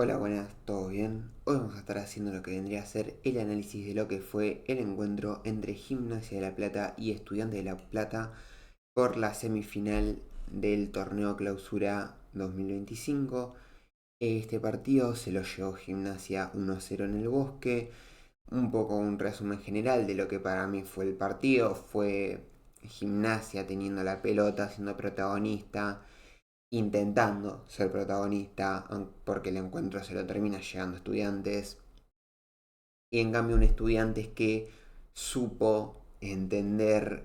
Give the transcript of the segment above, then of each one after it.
Hola, buenas, ¿todo bien? Hoy vamos a estar haciendo lo que vendría a ser el análisis de lo que fue el encuentro entre Gimnasia de La Plata y Estudiantes de La Plata por la semifinal del torneo Clausura 2025. Este partido se lo llevó Gimnasia 1-0 en el Bosque. Un poco un resumen general de lo que para mí fue el partido. Fue Gimnasia teniendo la pelota, siendo protagonista, intentando ser protagonista, porque el encuentro se lo termina llegando Estudiantes. Y en cambio un Estudiantes que supo entender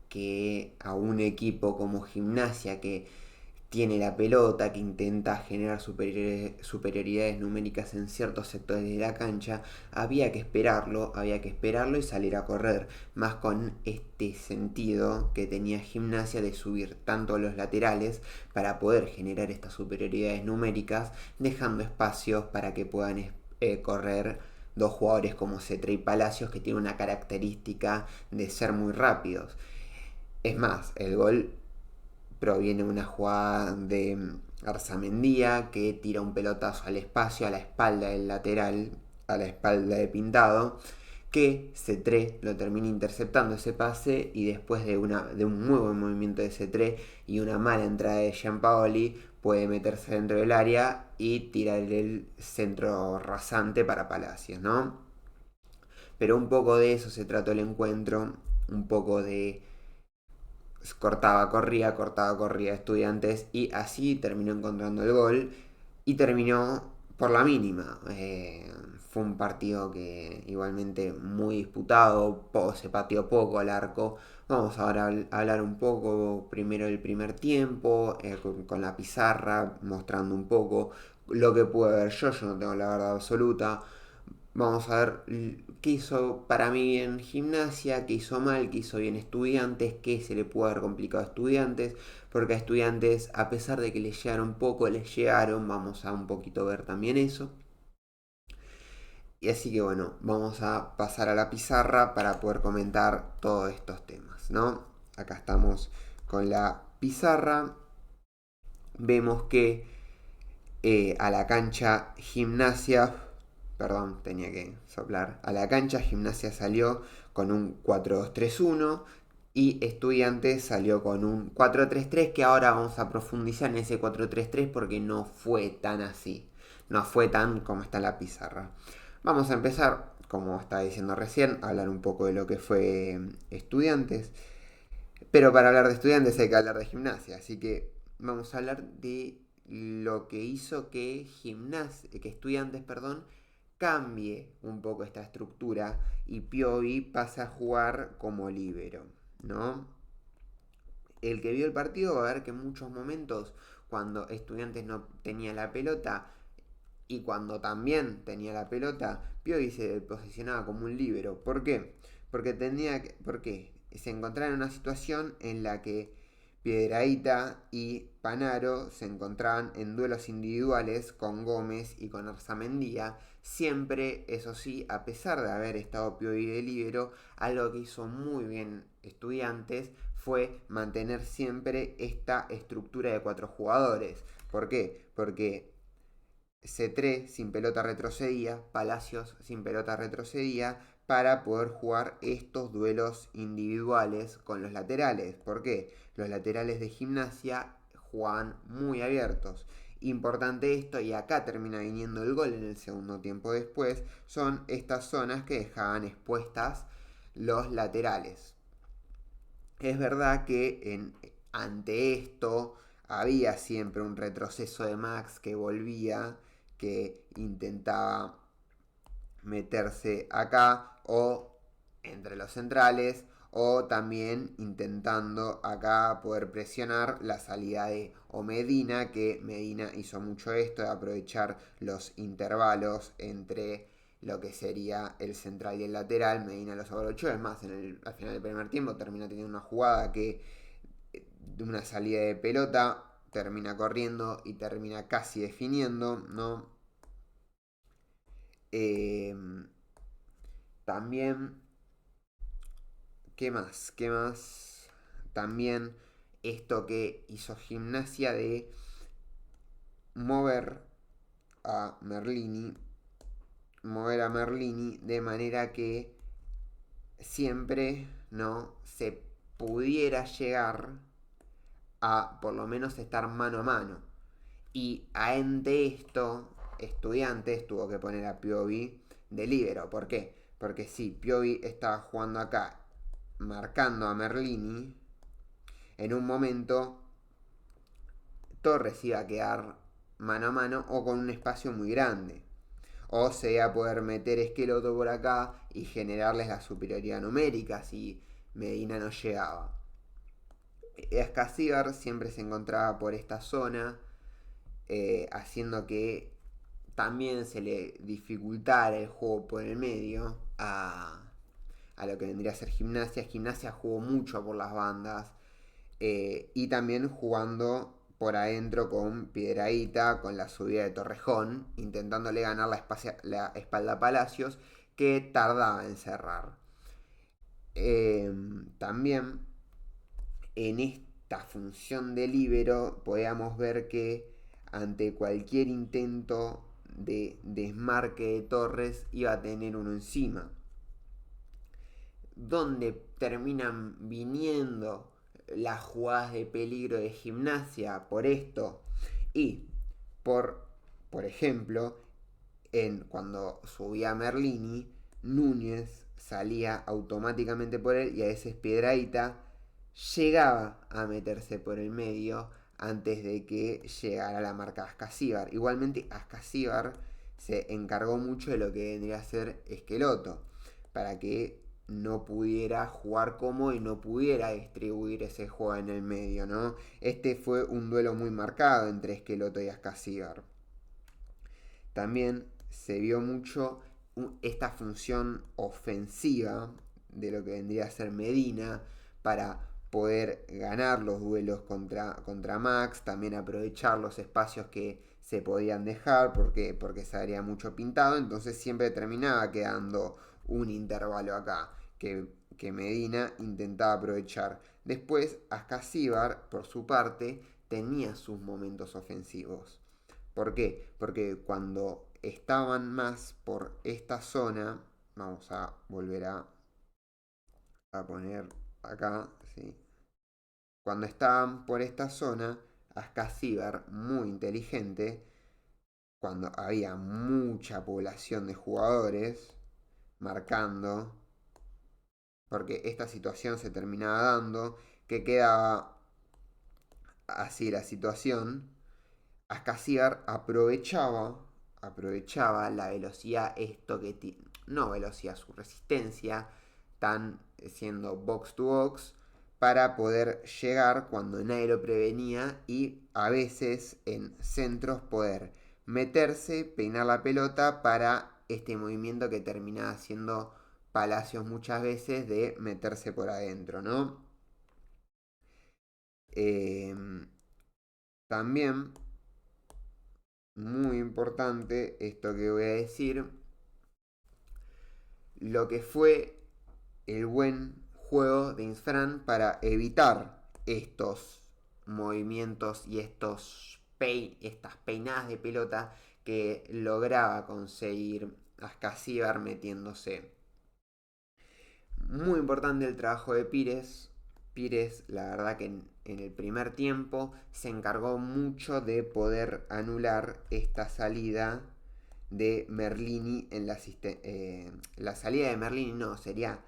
que a un equipo como Gimnasia, que tiene la pelota, que intenta generar superioridades numéricas en ciertos sectores de la cancha, había que esperarlo y salir a correr, más con este sentido que tenía Gimnasia de subir tanto los laterales para poder generar estas superioridades numéricas, dejando espacios para que puedan correr dos jugadores como Cetra y Palacios, que tienen una característica de ser muy rápidos. Es más, el gol proviene de una jugada de Arzamendia que tira un pelotazo al espacio, a la espalda del lateral, a la espalda de Pintado, que Cetré lo termina interceptando ese pase y después de un muy buen movimiento de Cetré y una mala entrada de Gianpaoli puede meterse dentro del área y tirar el centro rasante para Palacios, ¿no? Pero un poco de eso se trató el encuentro, un poco de cortaba, corría Estudiantes y así terminó encontrando el gol y terminó por la mínima. Fue un partido que igualmente muy disputado, se pateó poco al arco. Vamos ahora a hablar un poco primero del primer tiempo, con la pizarra, mostrando un poco lo que pude ver yo no tengo la verdad absoluta. Vamos a ver qué hizo para mí bien Gimnasia, qué hizo mal, qué hizo bien Estudiantes, qué se le pudo haber complicado a Estudiantes, porque a Estudiantes, a pesar de que les llegaron poco, les llegaron, vamos a un poquito ver también eso. Y así que bueno, vamos a pasar a la pizarra para poder comentar todos estos temas, ¿no? Acá estamos con la pizarra. Vemos que a la cancha Gimnasia, perdón, tenía que soplar, a la cancha Gimnasia salió con un 4-2-3-1 y Estudiantes salió con un 4-3-3, que ahora vamos a profundizar en ese 4-3-3 porque no fue tan así, no fue tan como está en la pizarra. Vamos a empezar, como estaba diciendo recién, a hablar un poco de lo que fue Estudiantes, pero para hablar de Estudiantes hay que hablar de Gimnasia, así que vamos a hablar de lo que hizo que que Estudiantes, perdón, cambie un poco esta estructura y Piovi pasa a jugar como líbero, ¿no? El que vio el partido va a ver que en muchos momentos, cuando Estudiantes no tenía la pelota y cuando también tenía la pelota, Piovi se posicionaba como un líbero. ¿Por qué? Porque se encontraba en una situación en la que Piedrahita y Panaro se encontraban en duelos individuales con Gómez y con Arzamendia. Siempre, eso sí, a pesar de haber estado Piovi de líbero, algo que hizo muy bien Estudiantes fue mantener siempre esta estructura de cuatro jugadores. ¿Por qué? Porque C3 sin pelota retrocedía, Palacios sin pelota retrocedía para poder jugar estos duelos individuales con los laterales. ¿Por qué? Los laterales de Gimnasia jugaban muy abiertos. Importante esto, y acá termina viniendo el gol en el segundo tiempo después, son estas zonas que dejaban expuestas los laterales. Es verdad que ante esto había siempre un retroceso de Max que volvía, que intentaba meterse acá o entre los centrales o también intentando acá poder presionar la salida de Medina, que Medina hizo mucho esto de aprovechar los intervalos entre lo que sería el central y el lateral. Medina los aprovechó, es más, al final del primer tiempo termina teniendo una jugada que de una salida de pelota termina corriendo y termina casi definiendo, ¿no? Eh, También, ¿qué más? ¿Qué más? También esto que hizo Gimnasia de mover a Merlini, mover a Merlini de manera que siempre no se pudiera llegar a por lo menos estar mano a mano. Y ante esto, Estudiantes tuvo que poner a Piovi de líbero. ¿Por qué? Porque si Piovi estaba jugando acá, marcando a Merlini, en un momento Torres iba a quedar mano a mano o con un espacio muy grande. O se iba a poder meter Esqueloto por acá y generarles la superioridad numérica si Medina no llegaba. Escasíbar siempre se encontraba por esta zona, haciendo que también se le dificultara el juego por el medio a lo que vendría a ser Gimnasia. Gimnasia jugó mucho por las bandas, y también jugando por adentro con Piedrahita, con la subida de Torrejón, intentándole ganar la espalda a Palacios, que tardaba en cerrar. También en esta función de líbero podíamos ver que ante cualquier intento de desmarque de Torres iba a tener uno encima. Donde terminan viniendo las jugadas de peligro de Gimnasia por esto y por ejemplo, cuando subía Merlini, Núñez salía automáticamente por él y a veces Piedrahita llegaba a meterse por el medio antes de que llegara la marca Ascasíbar. Igualmente Ascasíbar se encargó mucho de lo que vendría a ser Esqueloto, para que no pudiera jugar como y no pudiera distribuir ese juego en el medio, ¿no? Este fue un duelo muy marcado entre Esqueloto y Ascasíbar. También se vio mucho esta función ofensiva de lo que vendría a ser Medina para poder ganar los duelos contra Max, también aprovechar los espacios que se podían dejar porque se haría mucho pintado, entonces siempre terminaba quedando un intervalo acá que Medina intentaba aprovechar. Después, Ascasíbar, por su parte, tenía sus momentos ofensivos. ¿Por qué? Porque cuando estaban más por esta zona, vamos a volver a poner acá, ¿sí? Cuando estaban por esta zona, Ascasíbar, muy inteligente, cuando había mucha población de jugadores marcando, porque esta situación se terminaba dando, que quedaba así la situación, Ascasíbar aprovechaba la velocidad, esto que no velocidad, su resistencia, tan siendo box to box, para poder llegar cuando nadie lo prevenía y a veces en centros poder meterse, peinar la pelota para este movimiento que terminaba haciendo Palacios muchas veces de meterse por adentro, ¿no? Eh, También muy importante esto que voy a decir, lo que fue el buen juego de Insfran para evitar estos movimientos y estas peinadas de pelota que lograba conseguir Ascasíbar metiéndose. Muy importante el trabajo de Pires. Pires, la verdad que en el primer tiempo se encargó mucho de poder anular esta salida de Merlini en la salida de Merlini no, sería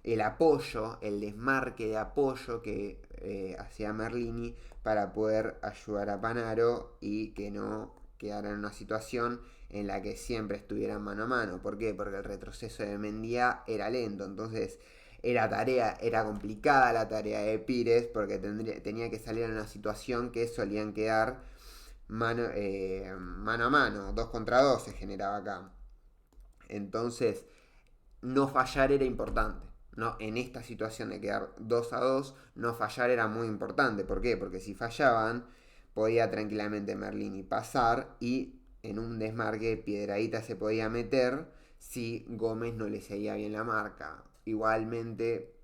el apoyo, el desmarque de apoyo que hacía Merlini para poder ayudar a Panaro y que no quedara en una situación en la que siempre estuvieran mano a mano. ¿Por qué? Porque el retroceso de Mendía era lento, entonces era complicada la tarea de Pires porque tenía que salir en una situación que solían quedar mano a mano, 2 contra 2 se generaba acá. Entonces, no fallar era importante. No, en esta situación de quedar 2 a 2, no fallar era muy importante. ¿Por qué? Porque si fallaban, podía tranquilamente Merlini pasar y en un desmarque Piedradita se podía meter si Gómez no le seguía bien la marca. Igualmente,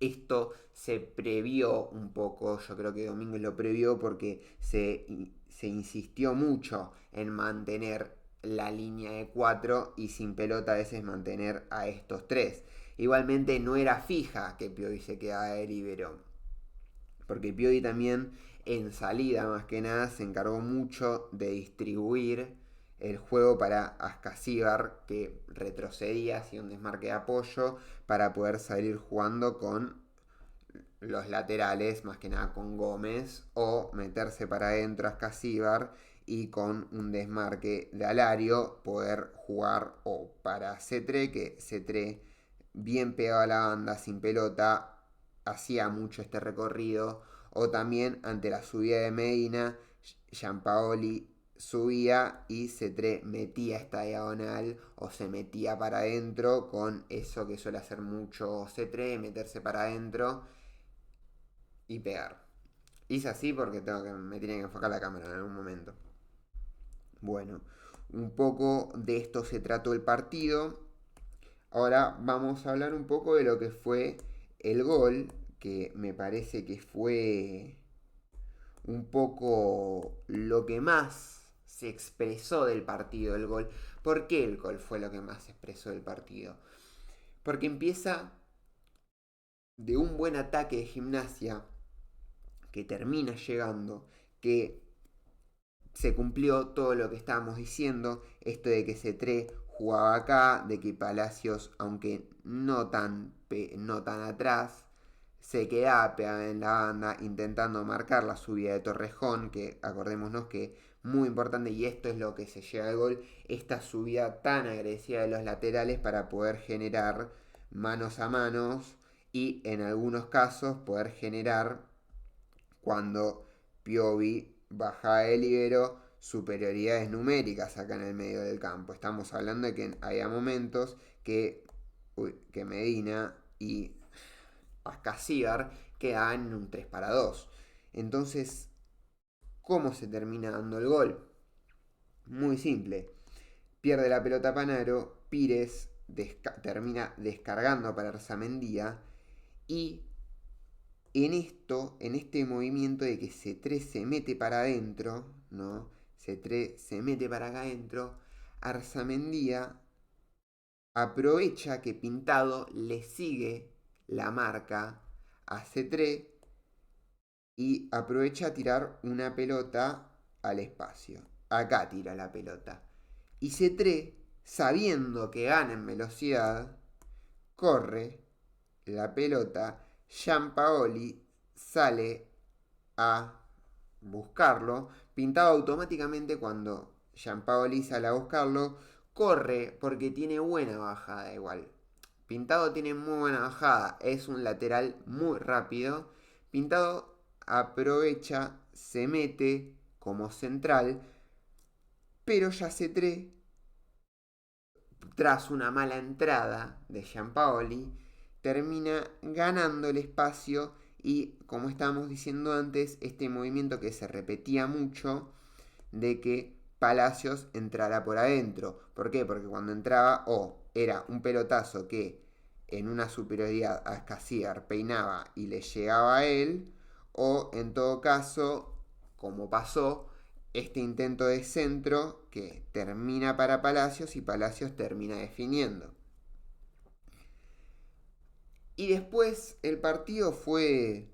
esto se previó un poco, yo creo que Domínguez lo previó porque se insistió mucho en mantener la línea de 4 y sin pelota a veces mantener a estos tres. Igualmente no era fija que Piovi se quedaba de líbero, porque Piovi también en salida más que nada se encargó mucho de distribuir el juego para Ascasíbar, que retrocedía hacia un desmarque de apoyo para poder salir jugando con los laterales, más que nada con Gómez, o meterse para adentro a Ascasíbar y con un desmarque de Alario poder jugar o para Cetré, que Cetré bien pegado a la banda sin pelota hacía mucho este recorrido, o también ante la subida de Medina, Gianpaoli subía y Cetré metía esta diagonal o se metía para adentro con eso que suele hacer mucho Cetré, meterse para adentro y pegar. Hice así porque me tenía que enfocar la cámara en algún momento. Bueno, un poco de esto se trató el partido. Ahora vamos a hablar un poco de lo que fue el gol, que me parece que fue un poco lo que más se expresó del partido, el gol. ¿Por qué el gol fue lo que más se expresó del partido? Porque empieza de un buen ataque de Gimnasia que termina llegando, que se cumplió todo lo que estábamos diciendo, esto de que Cetré jugaba acá, de que Palacios, aunque no tan atrás, se quedaba pegado en la banda intentando marcar la subida de Torrejón, que acordémonos que muy importante, y esto es lo que se llega al gol, esta subida tan agresiva de los laterales para poder generar manos a manos y en algunos casos poder generar cuando Piovi baja de libero superioridades numéricas acá en el medio del campo. Estamos hablando de que había momentos que Medina y Ascasíbar quedaban en un 3-2. Entonces, ¿cómo se termina dando el gol? Muy simple. Pierde la pelota Panaro, Pires termina descargando para Arzamendia y en este movimiento de que C3 se mete para adentro, ¿no? C3 se mete para acá adentro, Arzamendia aprovecha que Pintado le sigue la marca a C3 y aprovecha a tirar una pelota al espacio. Acá tira la pelota. Y C3, sabiendo que gana en velocidad, corre la pelota. Gianpaoli sale a buscarlo. Pintado automáticamente cuando Gianpaoli sale a buscarlo, corre porque tiene buena bajada igual. Pintado tiene muy buena bajada, es un lateral muy rápido. Pintado aprovecha, se mete como central, pero ya C3, tras una mala entrada de Gianpaoli, termina ganando el espacio y, como estábamos diciendo antes, este movimiento que se repetía mucho de que Palacios entrara por adentro. ¿Por qué? Porque cuando entraba era un pelotazo que en una superioridad a Escasíar peinaba y le llegaba a él, o en todo caso, como pasó, este intento de centro que termina para Palacios y Palacios termina definiendo. Y después el partido fue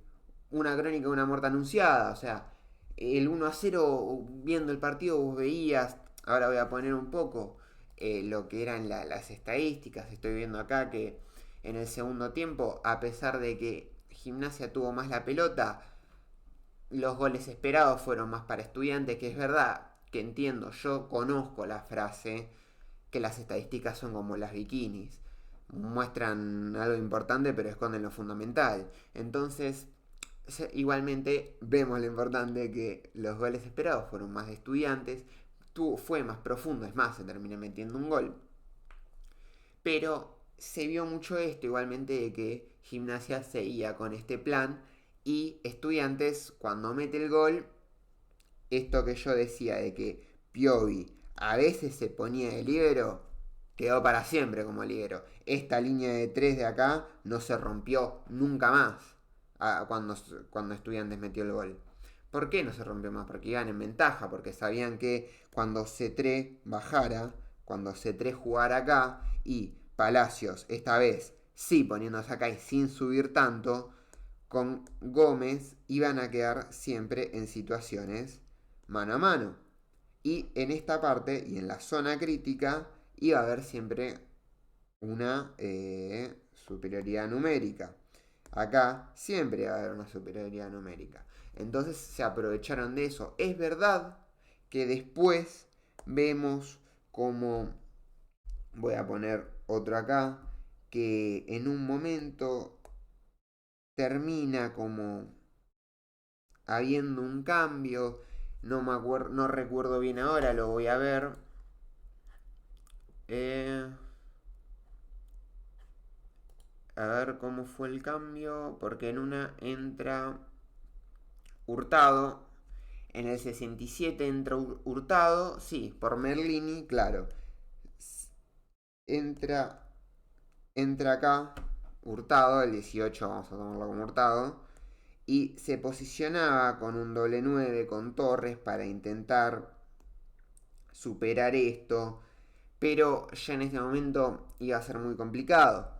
una crónica de una muerte anunciada. O sea, el 1-0, viendo el partido, vos veías. Ahora voy a poner un poco lo que eran las estadísticas. Estoy viendo acá que en el segundo tiempo, a pesar de que Gimnasia tuvo más la pelota, los goles esperados fueron más para Estudiantes, que es verdad que entiendo, yo conozco la frase que las estadísticas son como las bikinis, muestran algo importante pero esconden lo fundamental. Entonces, igualmente vemos lo importante que los goles esperados fueron más de Estudiantes, fue más profundo, es más, se termina metiendo un gol. Pero se vio mucho esto igualmente de que Gimnasia seguía con este plan y Estudiantes cuando mete el gol, esto que yo decía de que Piovi a veces se ponía de líbero, quedó para siempre como líbero. Esta línea de 3 de acá no se rompió nunca más cuando Estudiantes metió el gol. ¿Por qué no se rompió más? Porque iban en ventaja, porque sabían que cuando C3 bajara, cuando C3 jugara acá y Palacios esta vez sí poniéndose acá y sin subir tanto, con Gómez iban a quedar siempre en situaciones mano a mano. Y en esta parte y en la zona crítica iba a haber siempre una superioridad numérica. Acá siempre va a haber una superioridad numérica. Entonces se aprovecharon de eso. Es verdad que después vemos como, voy a poner otro acá, que en un momento termina como habiendo un cambio. No recuerdo bien ahora, lo voy a ver. Eh, a ver cómo fue el cambio. Porque en una entra Hurtado. En el 67 entra Hurtado. Sí, por Merlini, claro. Entra, entra acá Hurtado, el 18 vamos a tomarlo como Hurtado. Y se posicionaba con un doble 9 con Torres para intentar superar esto. Pero ya en este momento iba a ser muy complicado.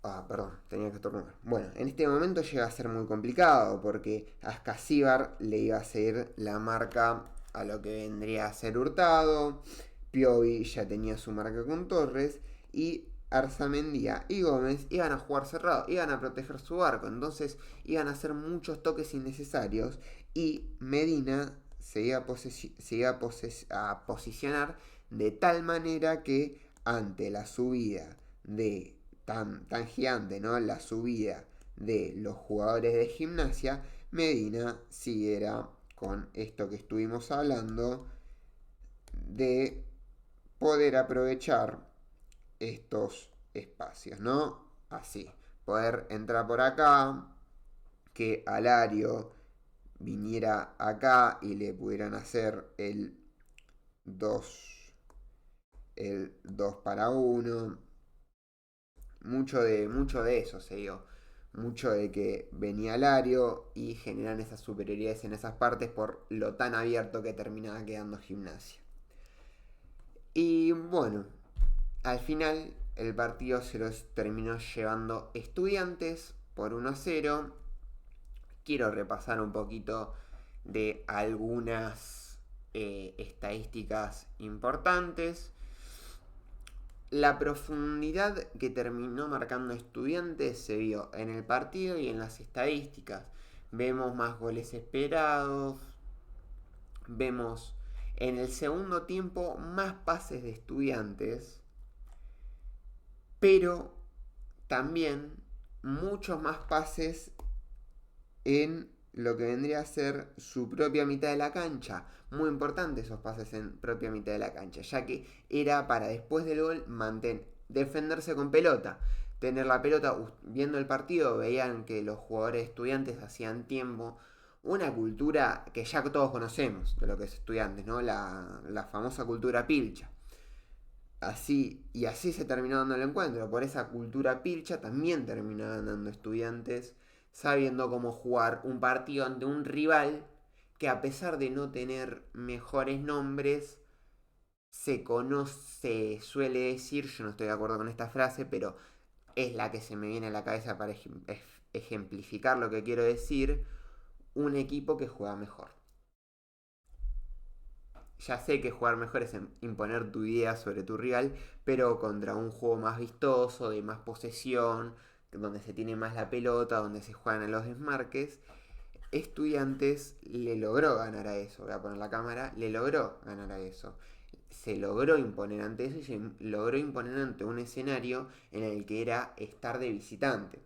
Ah, perdón, tenía que estornudar. Bueno, en este momento llega a ser muy complicado porque a Ascasíbar le iba a seguir la marca a lo que vendría a ser Hurtado. Piovi ya tenía su marca con Torres. Y Arzamendia y Gómez iban a jugar cerrado, iban a proteger su arco. Entonces iban a hacer muchos toques innecesarios. Y Medina se iba a posicionar de tal manera que ante la subida de tan gigante, ¿no? La subida de los jugadores de Gimnasia, Medina siguiera con esto que estuvimos hablando de poder aprovechar estos espacios, ¿no? Así, poder entrar por acá, que Alario viniera acá y le pudieran hacer dos el 2 para uno. Mucho de eso se dio. Mucho de que venía Lario y generan esas superioridades en esas partes por lo tan abierto que terminaba quedando Gimnasia. Y bueno, al final el partido se los terminó llevando Estudiantes por 1-0. Quiero repasar un poquito de algunas estadísticas importantes. La profundidad que terminó marcando Estudiantes se vio en el partido y en las estadísticas. Vemos más goles esperados. Vemos en el segundo tiempo más pases de Estudiantes. Pero también muchos más pases en lo que vendría a ser su propia mitad de la cancha. Muy importante esos pases en propia mitad de la cancha, ya que era para después del gol defenderse con pelota. Tener la pelota, viendo el partido, veían que los jugadores Estudiantes hacían tiempo. Una cultura que ya todos conocemos de lo que es Estudiantes, ¿no? La famosa cultura pilcha. Y así se terminó dando el encuentro. Por esa cultura pilcha también terminó ganando Estudiantes, sabiendo cómo jugar un partido ante un rival que, a pesar de no tener mejores nombres, se conoce, suele decir, yo no estoy de acuerdo con esta frase, pero es la que se me viene a la cabeza para ejemplificar lo que quiero decir, un equipo que juega mejor. Ya sé que jugar mejor es imponer tu idea sobre tu rival, pero contra un juego más vistoso, de más posesión, donde se tiene más la pelota, donde se juegan a los desmarques, Estudiantes le logró ganar a eso. Voy a poner la cámara, le logró ganar a eso. Se logró imponer ante eso y se logró imponer ante un escenario en el que era estar de visitante.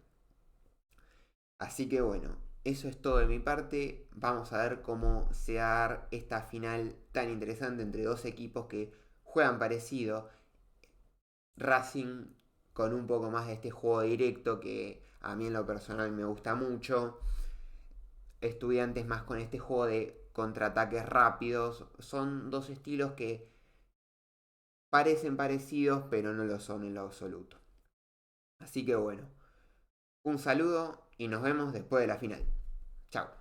Así que bueno, eso es todo de mi parte. Vamos a ver cómo se va a dar esta final tan interesante entre dos equipos que juegan parecido. Racing con un poco más de este juego directo que a mí en lo personal me gusta mucho. Estudiantes más con este juego de contraataques rápidos. Son dos estilos que parecen parecidos pero no lo son en lo absoluto. Así que bueno, un saludo y nos vemos después de la final. Chao.